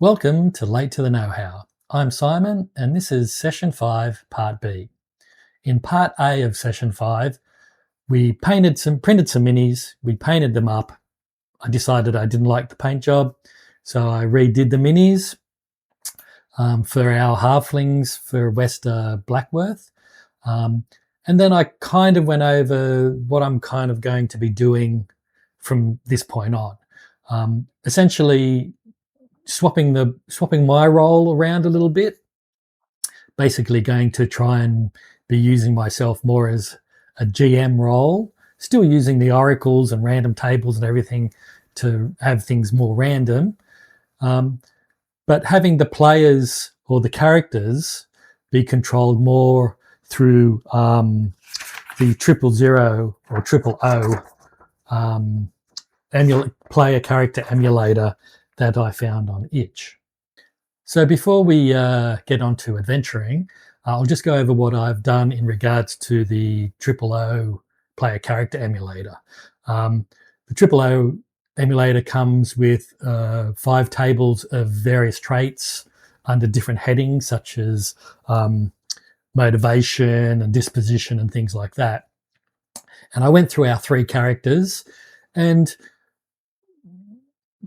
Welcome to Late to the Know-How. I'm Simon and this is Session 5, Part B. In Part A of Session 5, we printed some minis, we painted them up. I decided I didn't like the paint job, so I redid the minis for our halflings for West Blackworth. And then I kind of went over what I'm kind of going to be doing from this point on. Essentially, swapping my role around a little bit, basically going to try and be using myself more as a GM role, still using the oracles and random tables and everything to have things more random, but having the players or the characters be controlled more through the 000 or 000 player character emulator that I found on itch. So before we get on to adventuring, I'll just go over what I've done in regards to the 000 player character emulator. The 000 emulator comes with 5 tables of various traits under different headings, such as motivation and disposition and things like that. And I went through our 3 characters and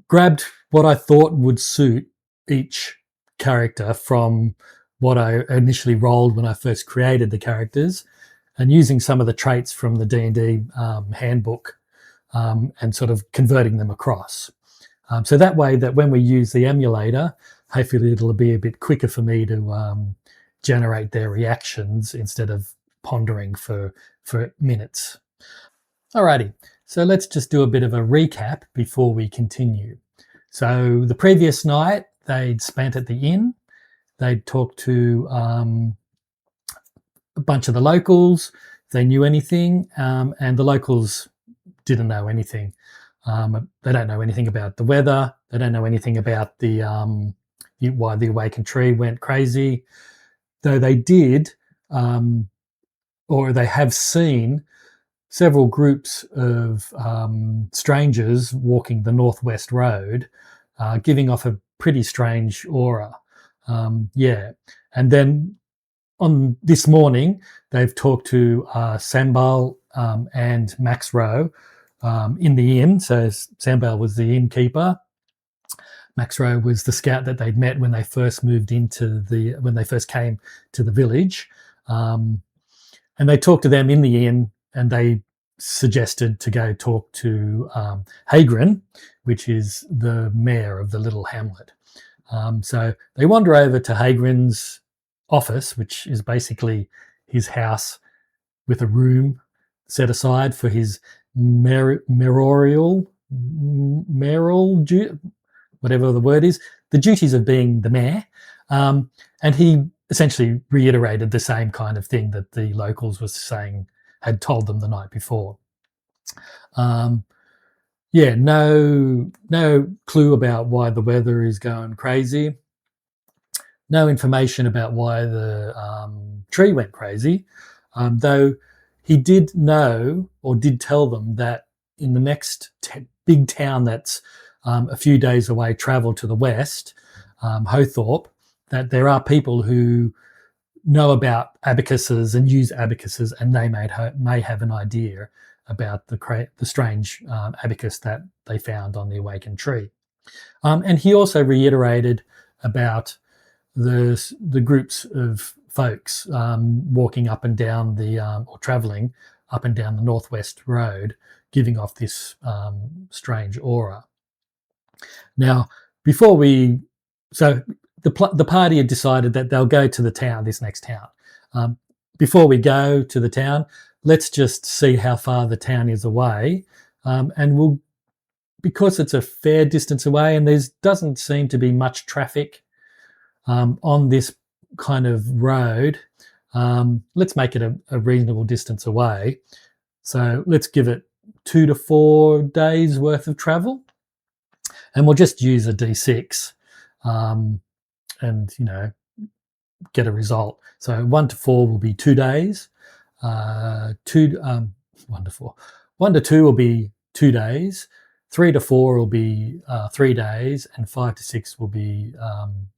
grabbed what I thought would suit each character from what I initially rolled when I first created the characters, and using some of the traits from the D&D handbook and sort of converting them across. So that way that when we use the emulator, hopefully it'll be a bit quicker for me to generate their reactions instead of pondering for minutes. Alrighty, so let's just do a bit of a recap before we continue. So the previous night, they'd spent at the inn. They'd talked to a bunch of the locals, if they knew anything, and the locals didn't know anything. They don't know anything about the weather. They don't know anything about why the awakened tree went crazy. Though they did, or they have seen, several groups of strangers walking the Northwest Road, giving off a pretty strange aura. And then on this morning, they've talked to Sambal and Max Rowe in the inn. So Sambal was the innkeeper. Max Rowe was the scout that they'd met when they first when they first came to the village. And they talked to them in the inn, and they suggested to go talk to Hagrin, which is the mayor of the little hamlet. So they wander over to Hagrin's office, which is basically his house with a room set aside for his mayoral, whatever the word is, the duties of being the mayor. And he essentially reiterated the same kind of thing that the locals were saying, had told them the night before. No clue about why the weather is going crazy. No information about why the tree went crazy, though he did know, or did tell them, that in the next big town that's a few days away, travel to the west, Hothorpe, that there are people who know about abacuses and use abacuses, and they may have an idea about the strange abacus that they found on the awakened tree. And he also reiterated about the groups of folks walking up and down or travelling up and down the Northwest Road, giving off this strange aura. Now, the party had decided that they'll go to this next town. Before we go to the town, let's just see how far the town is away, and because it's a fair distance away and there doesn't seem to be much traffic on this kind of road, let's make it a reasonable distance away. So let's give it 2 to 4 days worth of travel, and we'll just use a D6 and get a result. So 1 to 4 will be 2 days. 1 to 4. 1 to 2 will be 2 days. 3 to 4 will be 3 days, and 5 to 6 will be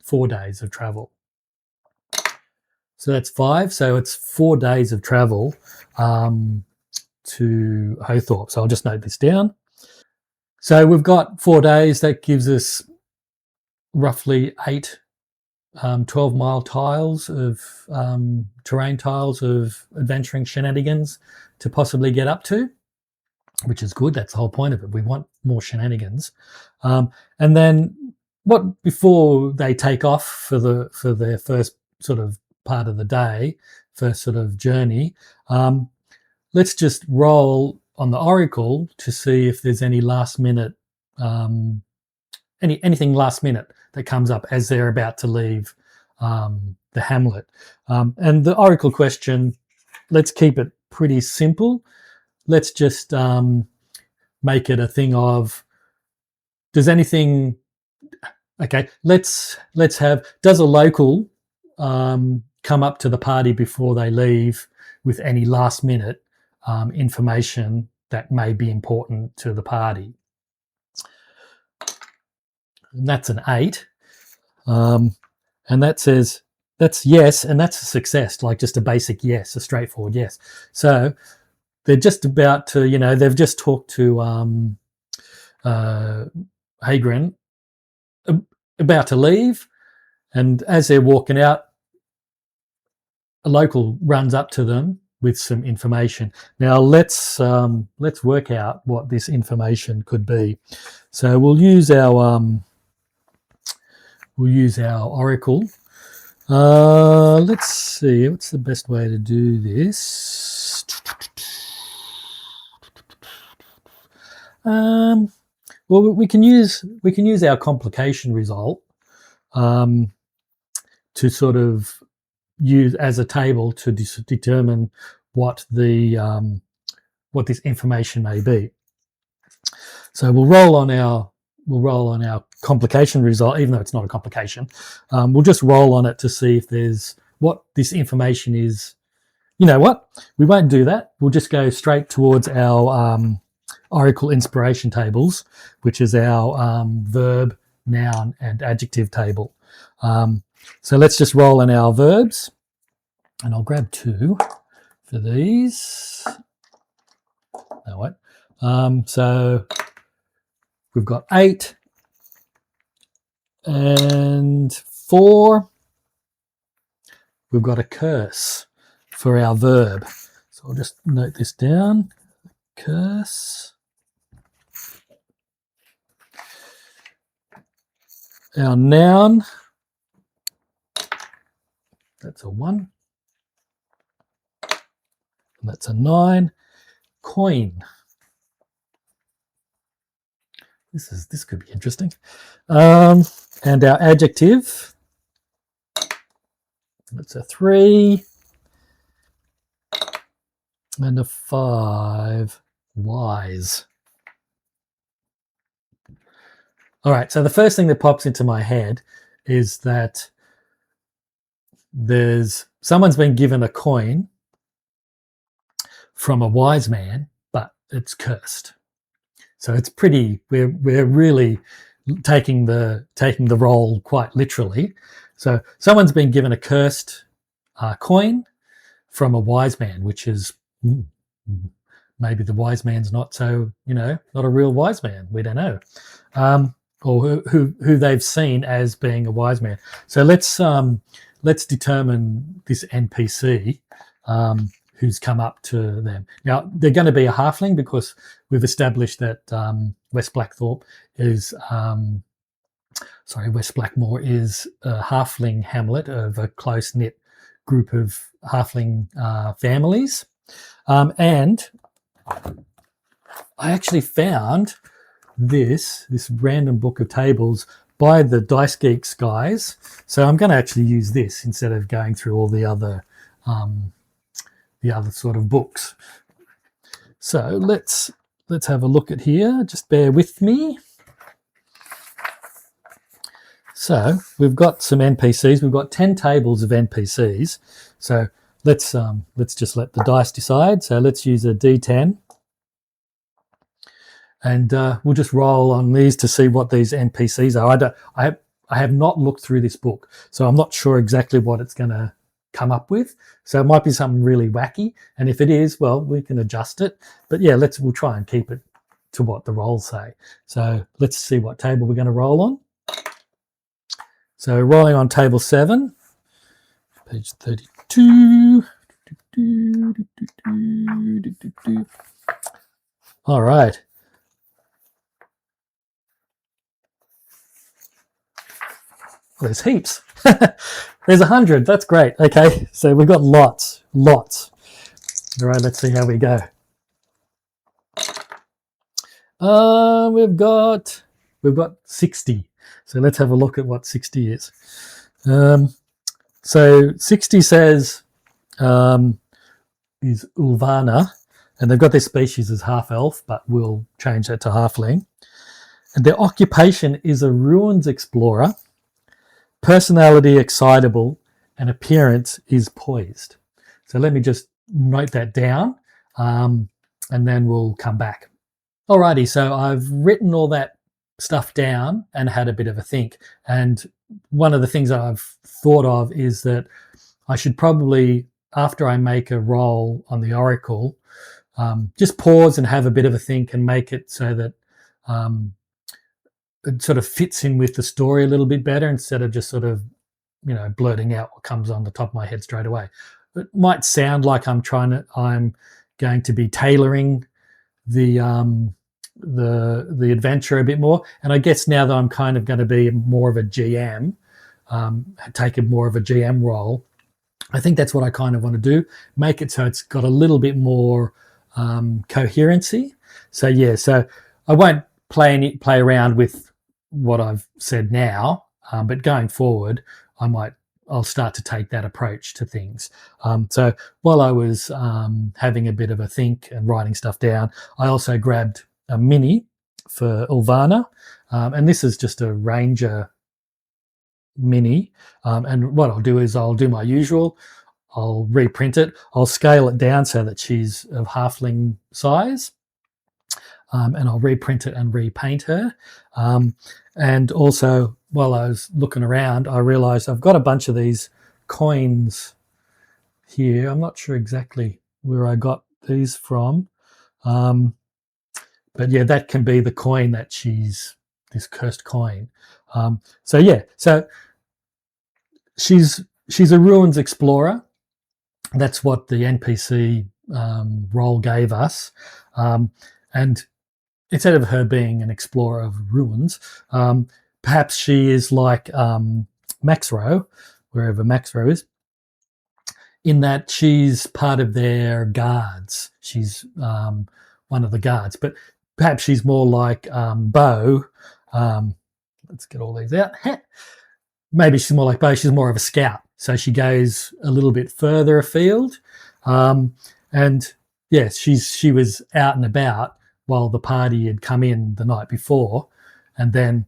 4 days of travel. So that's 5. So it's 4 days of travel to Hothorpe. So I'll just note this down. So we've got 4 days. That gives us roughly 8 12-mile tiles of terrain tiles of adventuring shenanigans to possibly get up to, which is good. That's the whole point of it. We want more shenanigans. And then before they take off for their first sort of part of the day, first sort of journey, let's just roll on the Oracle to see if there's any last minute, anything last minute that comes up as they're about to leave the hamlet. And the Oracle question, let's keep it pretty simple. Let's just make it a thing of, does anything, okay, let's have, does a local come up to the party before they leave with any last minute information that may be important to the party? And that's an 8. And that says, that's yes, and that's a success, like just a basic yes, a straightforward yes. So they're just about to, they've just talked to Hagren about to leave, and as they're walking out, a local runs up to them with some information. Now let's work out what this information could be. So we'll use our Oracle. Let's see, what's the best way to do this? Well, we can use our complication result to sort of use as a table to determine what this information may be. So we'll roll on our complication result, even though it's not a complication. We'll just roll on it to see if there's what this information is. You know what? We won't do that. We'll just go straight towards our Oracle inspiration tables, which is our verb, noun, and adjective table. So let's just roll in our verbs, and I'll grab 2 for these. No, what? So we've got 8 and 4. We've got a curse for our verb. So I'll just note this down. Curse. Our noun, that's a 1. And that's a 9. Coin. This could be interesting. And our adjective, that's a 3. And a 5. Wise. All right, so the first thing that pops into my head is that someone's been given a coin from a wise man, but it's cursed. So it's pretty. We're really taking the role quite literally. So someone's been given a cursed coin from a wise man, which is maybe the wise man's not so, not a real wise man. We don't know. Or who they've seen as being a wise man. So let's determine this NPC who's come up to them. Now they're going to be a halfling because we've established that West Blackmoor is a halfling hamlet of a close knit group of halfling families, and I actually found this random book of tables by the Dicegeeks guys. So I'm going to actually use this instead of going through all the other sort of books. So let's have a look at here. Just bear with me. So we've got some NPCs. We've got 10 tables of NPCs. So let's just let the dice decide. So let's use a D10. and we'll just roll on these to see what these NPCs are. I have not looked through this book, so I'm not sure exactly what it's going to come up with. So it might be something really wacky, and if it is, well, we can adjust it. But yeah, we'll try and keep it to what the rolls say. So let's see what table we're going to roll on. So rolling on table 7, page 32. All right. Well, there's heaps. There's 100. That's great. Okay, so we've got lots. All right, let's see how we go. We've got 60. So let's have a look at what 60 is. So 60 says is Ulvana, and they've got their species as half elf, but we'll change that to halfling. And their occupation is a ruins explorer. Personality excitable, and appearance is poised. So let me just note that down, and then we'll come back. Alrighty, so I've written all that stuff down and had a bit of a think. And one of the things that I've thought of is that I should probably, after I make a roll on the Oracle, just pause and have a bit of a think and make it so that it sort of fits in with the story a little bit better, instead of just sort of, blurting out what comes on the top of my head straight away. It might sound like I'm going to be tailoring the adventure a bit more. And I guess now that I'm kind of going to be more of a GM, take more of a GM role, I think that's what I kind of want to do. Make it so it's got a little bit more coherency. So yeah, so I won't play around with what I've said now, but going forward, I'll start to take that approach to things. So while I was having a bit of a think and writing stuff down, I also grabbed a mini for Ulvana, and this is just a Ranger mini. And what I'll do is I'll do my usual. I'll reprint it. I'll scale it down so that she's of halfling size. And I'll reprint it and repaint her. And also, while I was looking around, I realized I've got a bunch of these coins here. I'm not sure exactly where I got these from. But yeah, that can be the coin that this cursed coin. So yeah, so she's a ruins explorer. That's what the NPC role gave us. And instead of her being an explorer of ruins, perhaps she is like Maxro, wherever Maxro is, in that she's part of their guards. She's one of the guards, but perhaps she's more like Bo. Let's get all these out. Maybe she's more like Bo. She's more of a scout, so she goes a little bit further afield. And yes, she was out and about while the party had come in the night before, and then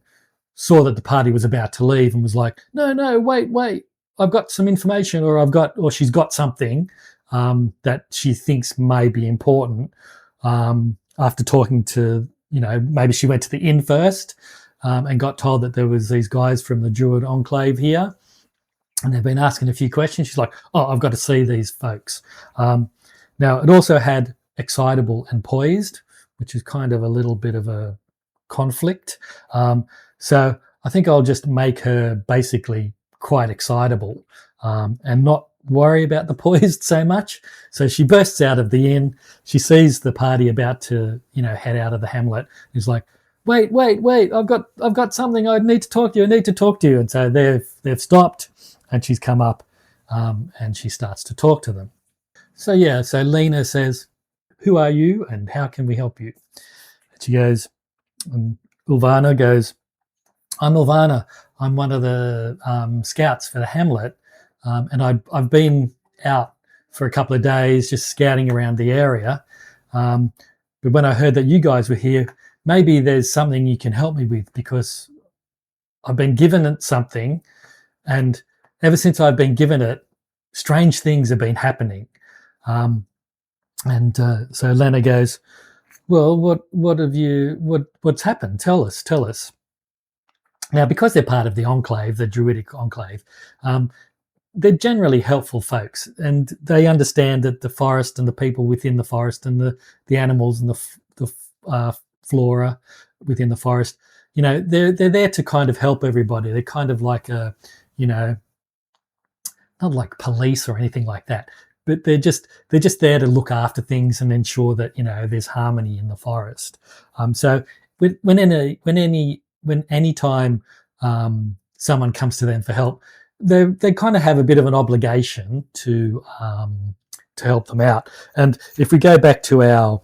saw that the party was about to leave and was like, no, wait, I've got some information, or she's got something that she thinks may be important. After talking to, maybe she went to the inn first and got told that there was these guys from the Druid Enclave here, and they've been asking a few questions. She's like, oh, I've got to see these folks. Now, it also had excitable and poised, which is kind of a little bit of a conflict. So I think I'll just make her basically quite excitable and not worry about the poised so much. So she bursts out of the inn. She sees the party about to, head out of the hamlet. She's like, wait, I've got something. I need to talk to you. And so they've stopped, and she's come up and she starts to talk to them. So yeah, so Lena says, who are you and how can we help you? And she goes, Ulvana goes, I'm Ulvana. I'm one of the scouts for the hamlet, and I've been out for a couple of days just scouting around the area. But when I heard that you guys were here, maybe there's something you can help me with, because I've been given it something, and ever since I've been given it, strange things have been happening. So Lena goes, well, what's happened? Tell us. Now, because they're part of the enclave, the Druidic enclave, they're generally helpful folks, and they understand that the forest and the people within the forest and the animals and the flora within the forest, they're there to kind of help everybody. They're kind of like not like police or anything like that, but they're just there to look after things and ensure that there's harmony in the forest. So when any time someone comes to them for help, they kind of have a bit of an obligation to help them out. And if we go back to our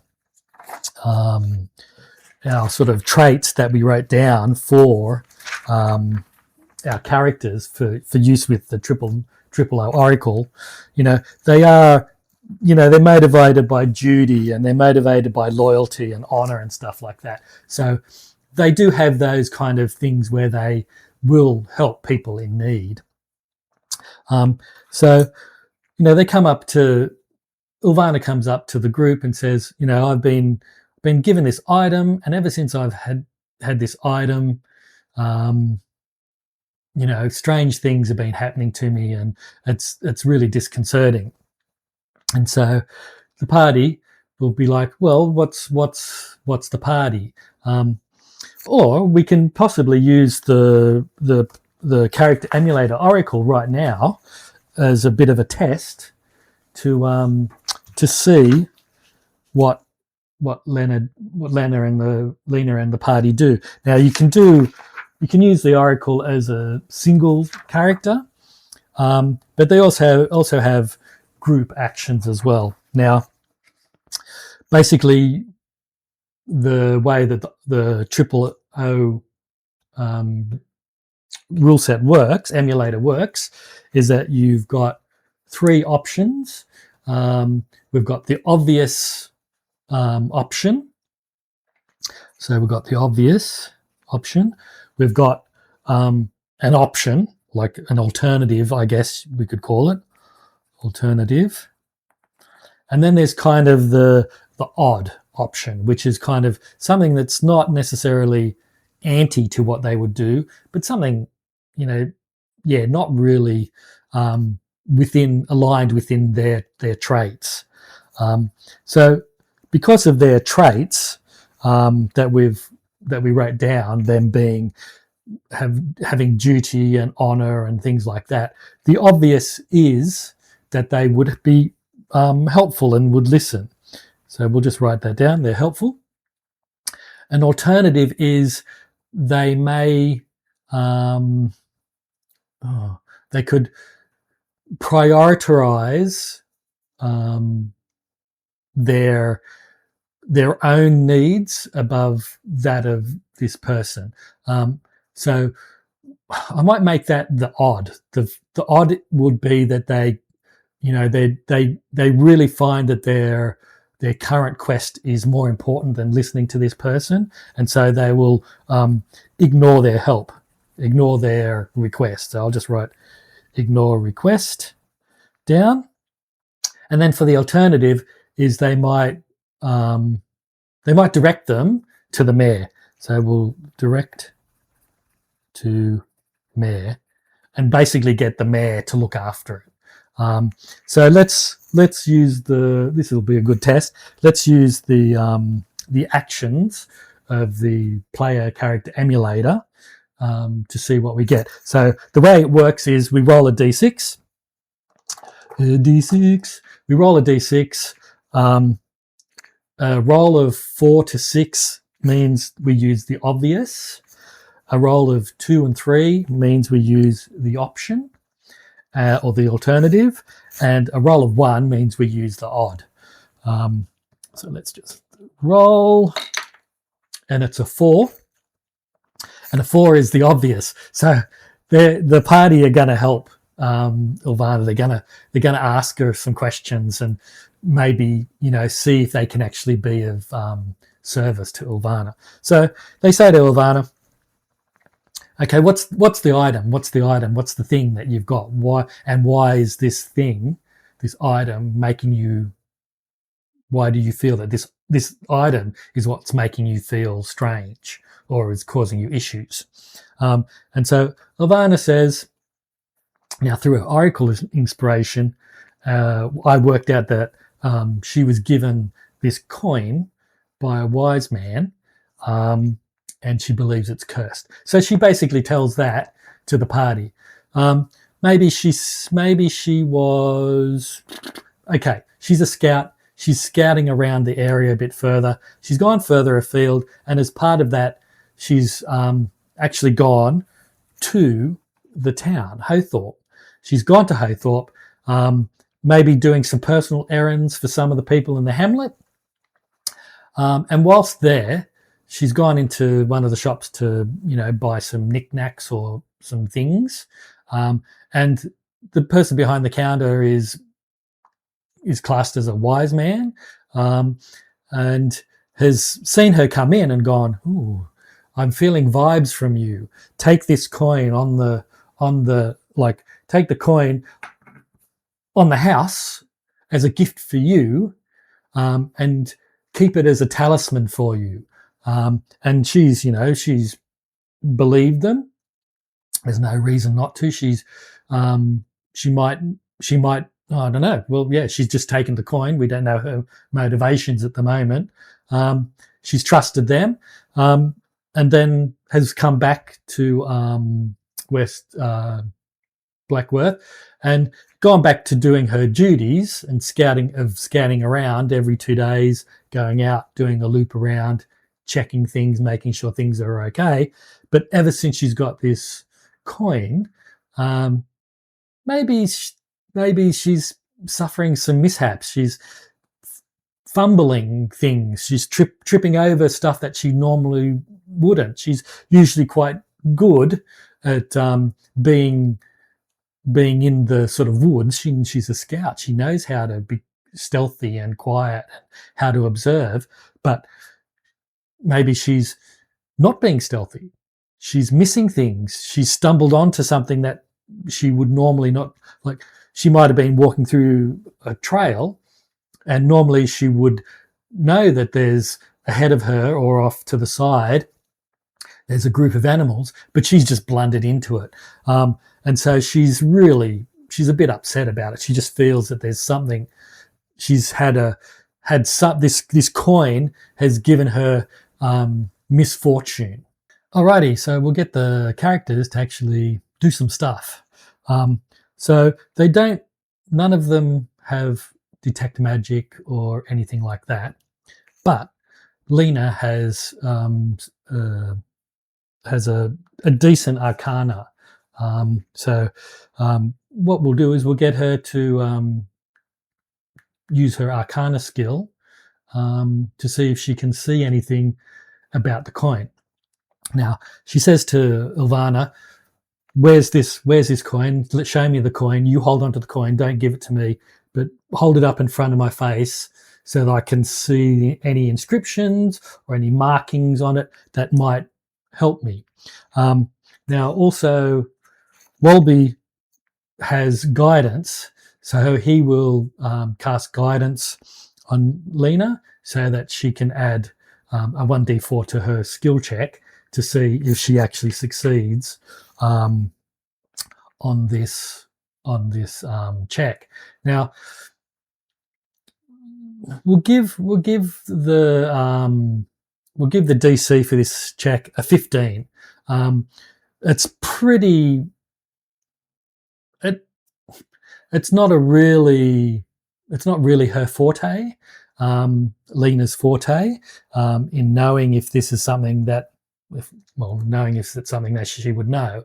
sort of traits that we wrote down for our characters for use with the triple O Oracle, they are, they're motivated by duty and they're motivated by loyalty and honor and stuff like that. So they do have those kind of things where they will help people in need. So they come up to Ulvana comes up to the group and says, I've been given this item, and ever since I've had this item, strange things have been happening to me, and it's really disconcerting. And so the party will be like, well, what's the party? Or we can possibly use the Character Emulator Oracle right now as a bit of a test to see what Lena and the party do. Now you can use the Oracle as a single character, but they also have group actions as well. Now, basically, the way that the triple O rule set works, emulator works, is that you've got three options. We've got the obvious option. So we've got the obvious option. We've got an option, like an alternative, I guess we could call it, alternative. And then there's kind of the odd option, which is kind of something that's not necessarily anti to what they would do, but something, not really aligned within their traits. So because of their traits that we wrote down, them being having duty and honor and things like that, the obvious is that they would be helpful and would listen. So we'll just write that down. They're helpful. An alternative is they may they could prioritize their own needs above that of this person. So I might make that the odd. The odd would be that they really find that their current quest is more important than listening to this person, and so they will ignore their help, ignore their request. So I'll just write ignore request down. And then for the alternative is they might direct them to the mayor. So we'll direct to mayor and basically get the mayor to look after it. So let's use this will be a good test. Let's use the actions of the player character emulator to see what we get. So the way it works is we roll a d6. We roll a d6. A roll of 4 to 6 means we use the obvious. A roll of 2 and 3 means we use the option or the alternative. And a roll of 1 means we use the odd. So let's just roll. And it's a 4. And a 4 is the obvious. So the party are going to help Ulvana. They're gonna ask her some questions and maybe see if they can actually be of service to Ulvana. So they say to Ulvana, okay, what's the item? What's the item? What's the thing that you've got? Why is this thing, this item, making you? Why do you feel that this this item is what's making you feel strange or is causing you issues. And so Ulvana says, now through her oracle inspiration, I worked out that she was given this coin by a wise man, and she believes it's cursed. So she basically tells that to the party. Maybe she was okay. She's a scout. She's scouting around the area a bit further. She's gone further afield, and as part of that, she's actually gone to the town, Hothorpe. She's gone to Hothorpe, maybe doing some personal errands for some of the people in the hamlet. And whilst there, she's gone into one of the shops to, buy some knickknacks or some things. And the person behind the counter is classed as a wise man, and has seen her come in and gone, "Ooh, I'm feeling vibes from you. Take this coin take the coin on the house as a gift for you, and keep it as a talisman for you." And she's believed them. There's no reason not to. She might, I don't know. Well, yeah, she's just taken the coin. We don't know her motivations at the moment. She's trusted them, and then has come back to West Blackworth and gone back to doing her duties and scouting around every 2 days, going out, doing a loop around, checking things, making sure things are okay. But ever since she's got this coin, maybe she's suffering some mishaps. She's fumbling things. She's tripping over stuff that she normally wouldn't. She's usually quite good at being in the sort of woods. She's a scout. She knows how to be stealthy and quiet, how to observe, but maybe she's not being stealthy. She's missing things. She's stumbled onto something that she would normally not, like she might have been walking through a trail and normally she would know that there's ahead of her or off to the side, there's a group of animals, but she's just blundered into it. And so she's a bit upset about it. She just feels that there's something she's this coin has given her misfortune. Alrighty, so we'll get the characters to actually do some stuff. So none of them have detect magic or anything like that, but Lena has a decent arcana. So what we'll do is we'll get her to use her arcana skill to see if she can see anything about the coin. Now, she says to Ulvana, where's this coin? Show me the coin. You hold on to the coin. Don't give it to me, but hold it up in front of my face so that I can see any inscriptions or any markings on it that might help me. Now, also, Wolby has guidance, so he will cast guidance on Lena so that she can add a 1d4 to her skill check to see if she actually succeeds on this check. Now, we'll give the DC for this check a 15. It's pretty. It's not really her forte. Lena's forte in knowing if this is something that. Knowing if it's something that she would know.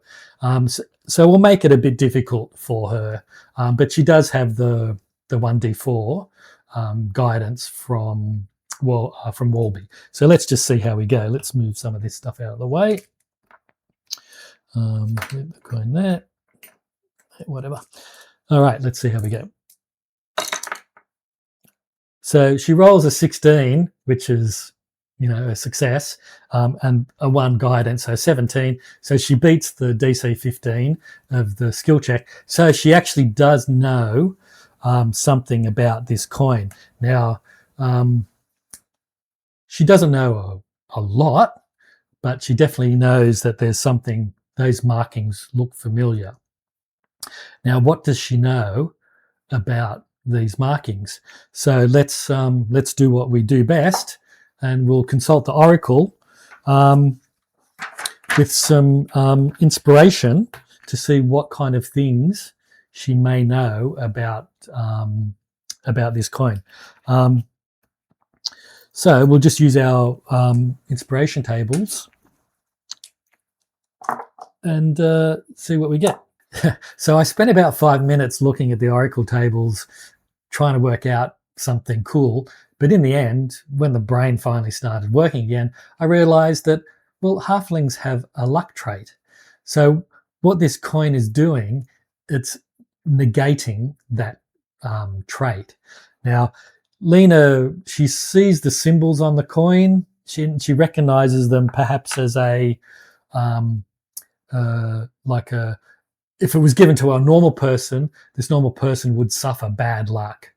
So we'll make it a bit difficult for her. But she does have the 1d4 guidance from Wolby. So let's just see how we go. Let's move some of this stuff out of the way. Going there. Whatever. All right, let's see how we go. So she rolls a 16, which is a success, and a 1 guidance, so 17. So she beats the DC 15 of the skill check. So she actually does know something about this coin. Now, she doesn't know a lot, but she definitely knows that there's something, those markings look familiar. Now, what does she know about these markings? So let's do what we do best, and we'll consult the oracle with some inspiration to see what kind of things she may know about this coin. So we'll just use our inspiration tables and see what we get. So I spent about 5 minutes looking at the oracle tables, trying to work out something cool. But in the end, when the brain finally started working again, I realized that, well, halflings have a luck trait. So what this coin is doing, it's negating that trait. Now, Lena, she sees the symbols on the coin. She recognizes them perhaps as a like a, if it was given to a normal person, this normal person would suffer bad luck.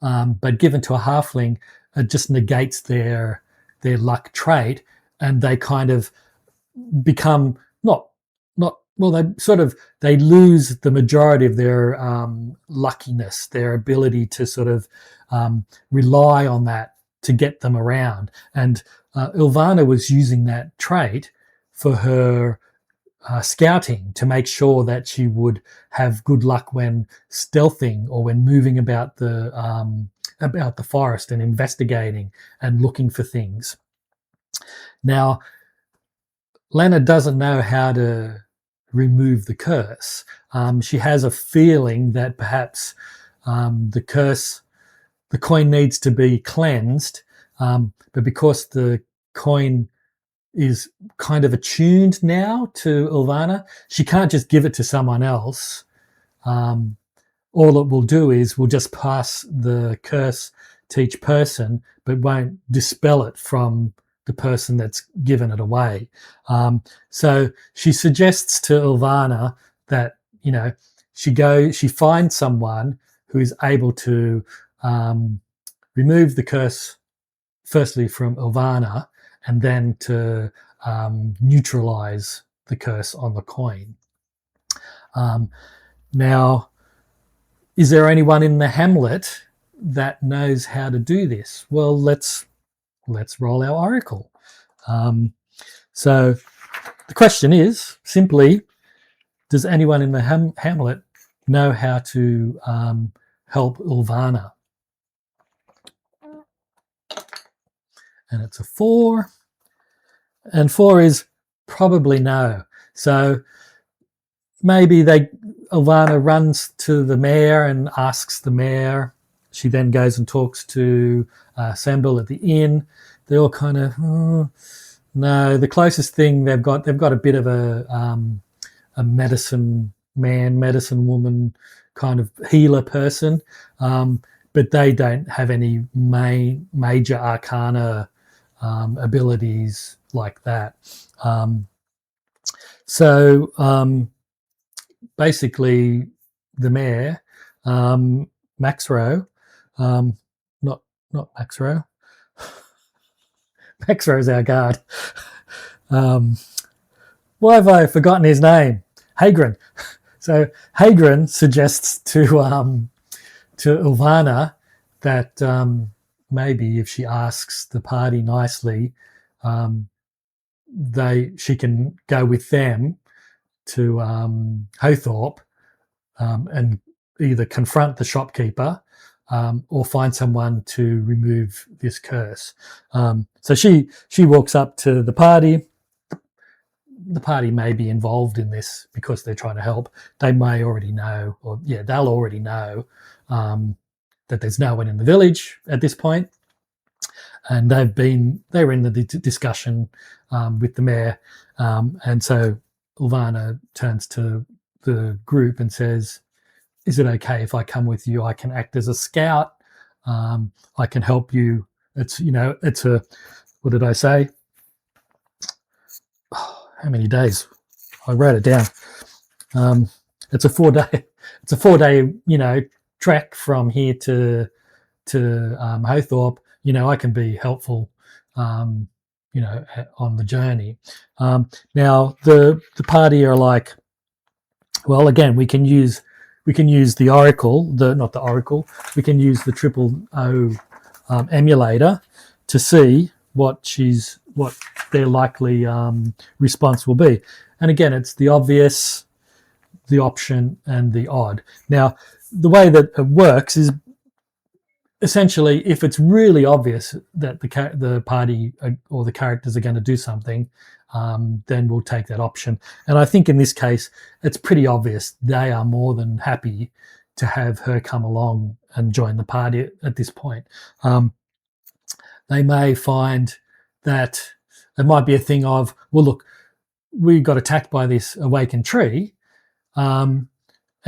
But given to a halfling, it just negates their luck trait, and they kind of become not well. They lose the majority of their luckiness, their ability to sort of rely on that to get them around. And Ulvana was using that trait for her scouting, to make sure that she would have good luck when stealthing or when moving about the forest and investigating and looking for things. Now, Lena doesn't know how to remove the curse. She has a feeling that perhaps the coin needs to be cleansed, but because the coin is kind of attuned now to Ulvana, she can't just give it to someone else. All it will do is will just pass the curse to each person, but won't dispel it from the person that's given it away. So she suggests to Ulvana that, you know, she finds someone who is able to remove the curse, firstly from Ulvana, and then to neutralize the curse on the coin. Now, is there anyone in the hamlet that knows how to do this? Well, let's roll our oracle. So the question is simply, does anyone in the hamlet know how to help Ulvana? And it's a 4. And 4 is probably no. So maybe Ulvana runs to the mayor and asks the mayor. She then goes and talks to Sambil at the inn. They all kind of, no. The closest thing they've got a bit of a medicine man, medicine woman kind of healer person, but they don't have any major arcana abilities like that. So basically, the mayor, Maxro, not Maxro. Maxro's our guard. Why have I forgotten his name? Hagrin. So Hagrin suggests to Ulvana that maybe if she asks the party nicely, she can go with them to Hothorpe and either confront the shopkeeper or find someone to remove this curse. So she walks up to the party. The party may be involved in this because they're trying to help. They may already know, they'll already know that there's no one in the village at this point. And they're in the discussion with the mayor. And so Ulvana turns to the group and says, is it okay if I come with you? I can act as a scout. I can help you. It's a, what did I say? Oh, how many days? I wrote it down. It's a 4-day, trek from here to Hothorpe. you know, I can be helpful, you know, on the journey. Now the party are like, well, again, we can use the Oracle, not the Oracle. We can use the O emulator to see what their likely response will be. And again, it's the obvious, the option, and the odd. Now, the way that it works is essentially, if it's really obvious that the party or the characters are going to do something, then we'll take that option. And I think in this case, it's pretty obvious they are more than happy to have her come along and join the party at this point. They may find that it might be a thing of, well, look, we got attacked by this awakened tree, and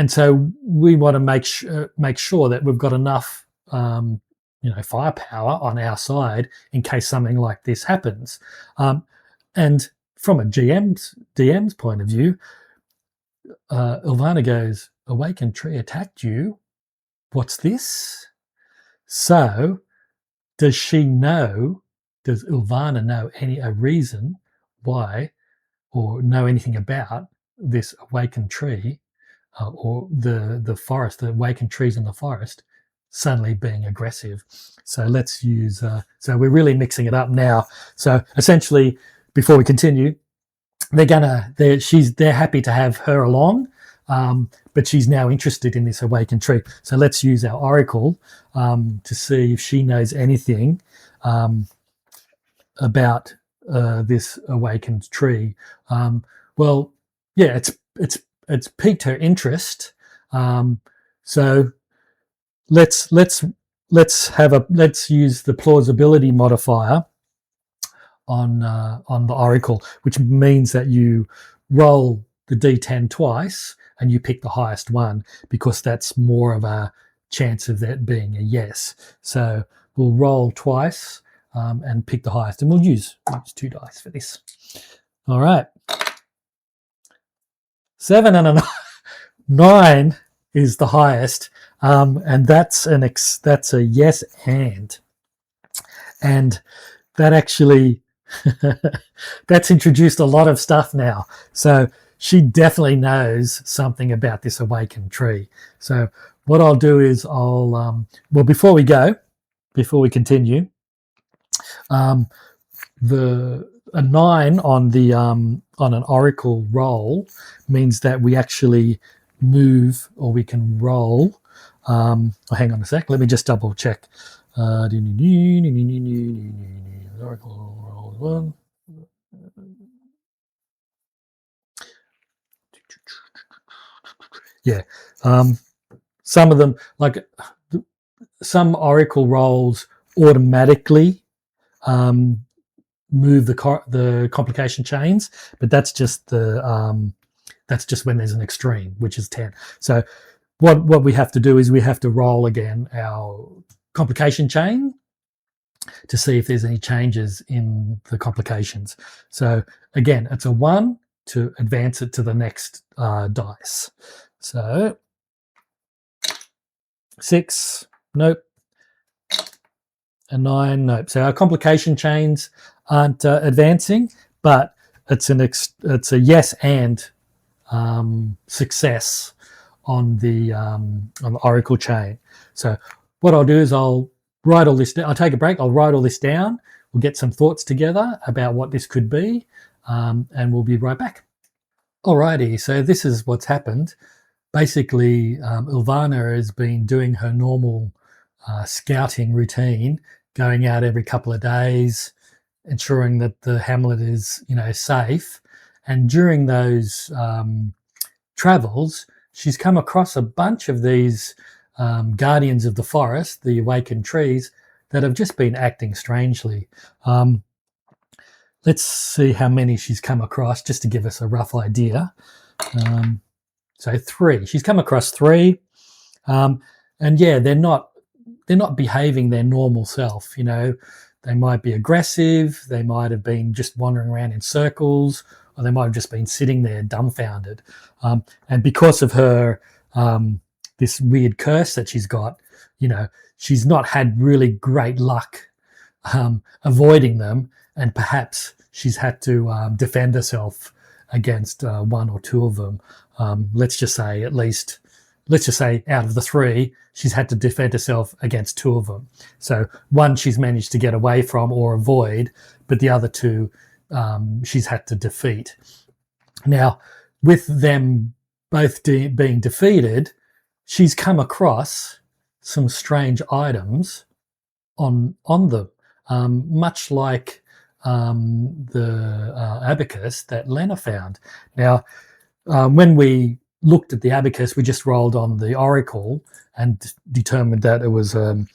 so we want to make sure that we've got enough you know, firepower on our side in case something like this happens. And from a DM's point of view, Ulvana goes, awakened tree attacked you. What's this? So does Ulvana know a reason why, or know anything about this awakened tree, or the forest, the awakened trees in the forest suddenly being aggressive? So let's use, so we're really mixing it up now. So essentially, before we continue, they're happy to have her along, but she's now interested in this awakened tree. So let's use our Oracle to see if she knows anything about this awakened tree. Well, yeah, it's piqued her interest. So let's use the plausibility modifier on the Oracle, which means that you roll the D10 twice and you pick the highest one, because that's more of a chance of that being a yes. So we'll roll twice and pick the highest, and we'll use 2 dice for this. All right, 7 and a 9 is the highest, and that's a yes and that actually that's introduced a lot of stuff now. So she definitely knows something about this awakened tree. So what I'll do is well, before we continue, a 9 on an Oracle roll means that we actually move, or we can roll. Hang on a sec. Let me just double check. Oracle roll 1. Yeah. Some of them, like some Oracle rolls, automatically move the complication chains, but that's just when there's an extreme, which is 10. So what we have to do is we have to roll again our complication chain to see if there's any changes in the complications. So again, it's a 1 to advance it to the next dice. So 6, nope. A 9, nope. So our complication chains aren't advancing, but it's a yes and success on the Oracle chain. So what I'll do is I'll write all this down. I'll take a break. I'll write all this down. We'll get some thoughts together about what this could be, and we'll be right back. Alrighty, so this is what's happened. Basically, Ulvana has been doing her normal scouting routine, going out every couple of days, ensuring that the hamlet is, safe. And during those travels, she's come across a bunch of these guardians of the forest, the awakened trees, that have just been acting strangely. Let's see how many she's come across, just to give us a rough idea. So 3. She's come across 3, and yeah, they're not behaving their normal self. They might be aggressive. They might have been just wandering around in circles, or they might have just been sitting there dumbfounded. And because of her this weird curse that she's got, she's not had really great luck avoiding them, and perhaps she's had to defend herself against one or two of them. Let's just say out of the three, she's had to defend herself against two of them. So one she's managed to get away from or avoid, but the other two she's had to defeat. Now, with them both being defeated, she's come across some strange items on them, much like the abacus that Lena found. Now, when we looked at the abacus, we just rolled on the oracle and determined that it was a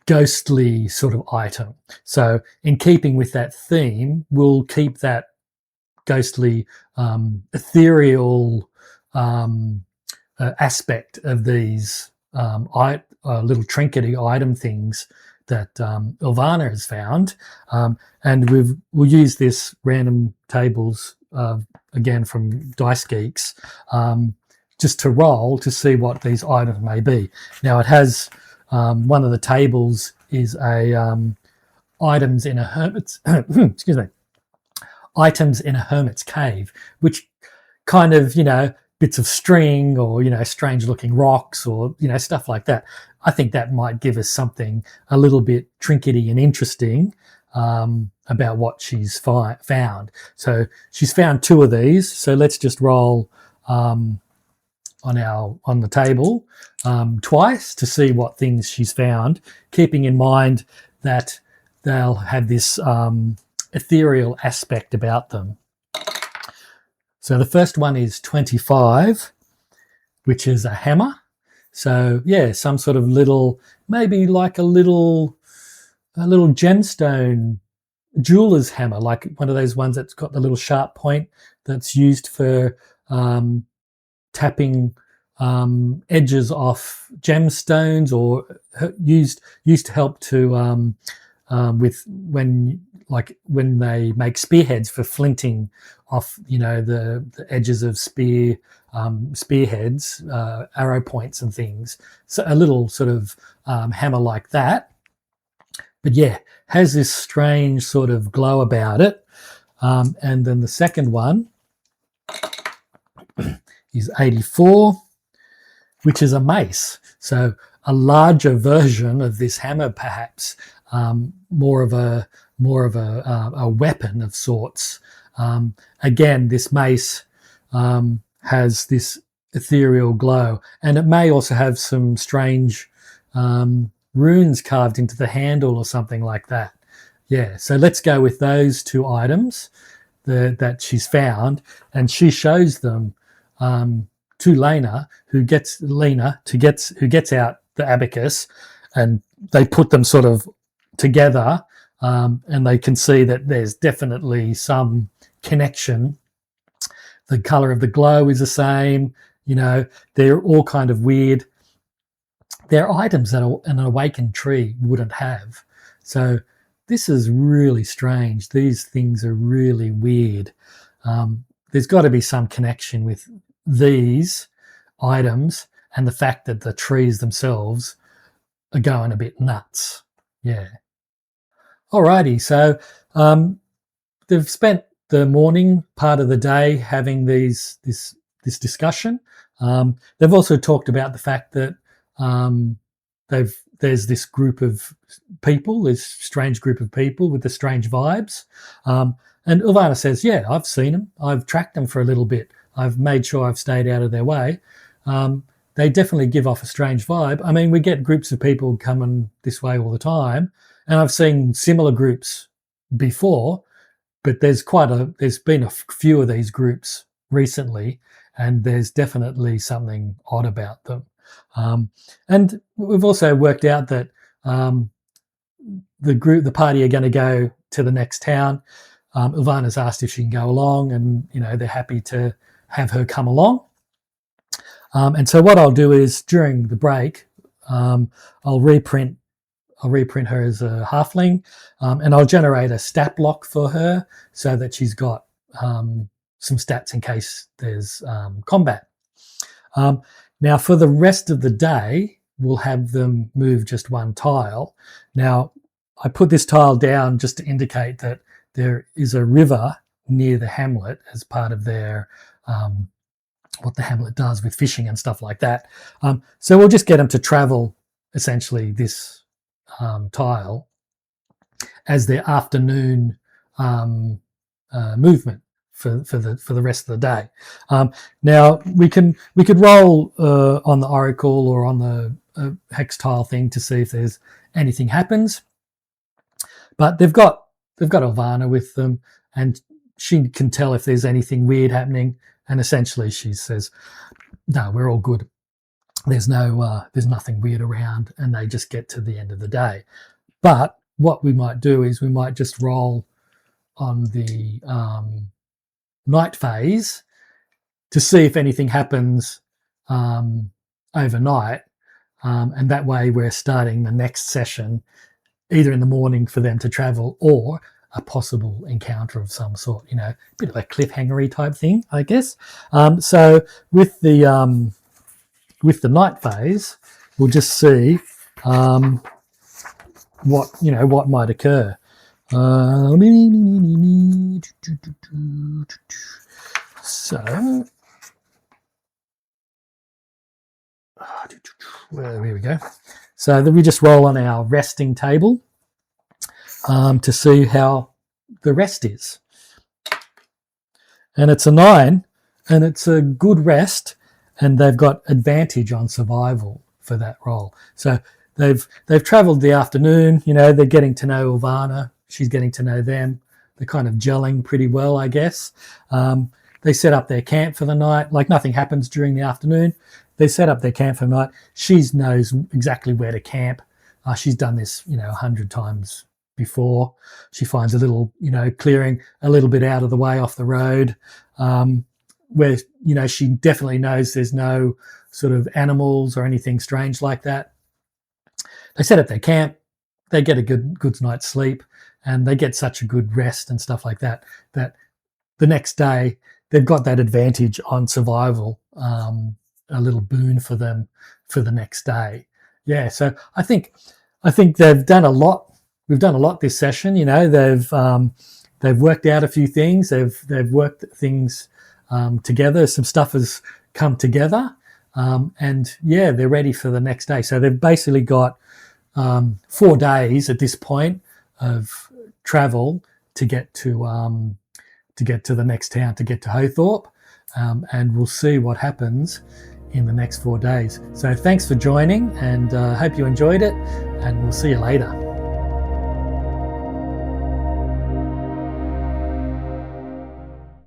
ghostly sort of item. So, in keeping with that theme, we'll keep that ghostly, ethereal aspect of these little trinkety item things that Ulvana has found, and we'll use this random tables again from Dicegeeks, just to roll to see what these items may be. Now it has one of the tables is a items in a hermit's excuse me, items in a hermit's cave, which kind of, bits of string or, strange looking rocks or, stuff like that. I think that might give us something a little bit trinkety and interesting about what she's found. So she's found two of these. So let's just roll on the table twice to see what things she's found, keeping in mind that they'll have this ethereal aspect about them. So the first one is 25, which is a hammer. So yeah, some sort of little, maybe like a little gemstone jeweler's hammer, like one of those ones that's got the little sharp point that's used for tapping edges off gemstones, or used to help to with when they make spearheads for flinting off, the edges of spearheads, arrow points and things. So a little sort of hammer like that. But yeah, has this strange sort of glow about it. And then the second one is 84, which is a mace. So a larger version of this hammer, perhaps, more of a weapon of sorts. Again, this mace has this ethereal glow, and it may also have some strange runes carved into the handle or something like that. Yeah, so let's go with those two items that she's found, and she shows them to Lena, who gets out the abacus, and they put them sort of together, and they can see that there's definitely some connection. The color of the glow is the same. They're all kind of weird. They're items that an awakened tree wouldn't have. So this is really strange. These things are really weird. There's got to be some connection with these items and the fact that the trees themselves are going a bit nuts. Yeah. Alrighty, so they've spent the morning part of the day having this discussion. They've also talked about the fact that there's this group of people, this strange group of people with the strange vibes. And Ulvana says, yeah, I've seen them. I've tracked them for a little bit. I've made sure I've stayed out of their way. They definitely give off a strange vibe. I mean, we get groups of people coming this way all the time, and I've seen similar groups before, but there's been a few of these groups recently, and there's definitely something odd about them. And we've also worked out that the party are going to go to the next town. Ulvana's asked if she can go along, and they're happy to have her come along. And so what I'll do is during the break, I'll reprint her as a halfling, and I'll generate a stat block for her so that she's got some stats in case there's combat. Now, for the rest of the day, will have them move just one tile. Now, I put this tile down just to indicate that there is a river near the hamlet as part of their what the hamlet does with fishing and stuff like that. So we'll just get them to travel essentially this tile as their afternoon movement for the rest of the day. Now we could roll on the oracle or on the hex tile thing to see if there's anything happens, but they've got Ulvana with them, and she can tell if there's anything weird happening. And essentially, she says, "No, we're all good. There's nothing weird around," and they just get to the end of the day. But what we might do is we might just roll on the night phase to see if anything happens overnight, and that way we're starting the next session either in the morning for them to travel or a possible encounter of some sort, a bit of a cliffhangery type thing, I guess. So with the night phase, we'll just see what might occur. So here we go. So then we just roll on our resting table to see how the rest is. And it's a 9, and it's a good rest, and they've got advantage on survival for that roll. So they've travelled the afternoon, they're getting to know Ulvana, she's getting to know them. They're kind of gelling pretty well, I guess. They set up their camp for the night, like nothing happens during the afternoon. They set up their camp for the night. She knows exactly where to camp. She's done this, 100 times before. She finds a little, clearing a little bit out of the way off the road, where, she definitely knows there's no sort of animals or anything strange like that. They set up their camp. They get a good night's sleep, and they get such a good rest and stuff like that, that the next day they've got that advantage on survival, a little boon for them for the next day. Yeah, so I think they've done a lot. We've done a lot this session. They've worked out a few things. They've worked things together. Some stuff has come together, and yeah, they're ready for the next day. So they've basically got 4 days at this point of travel to get to the next town, to get to Hothorpe, and we'll see what happens in the next 4 days. So thanks for joining, and hope you enjoyed it, and we'll see you later.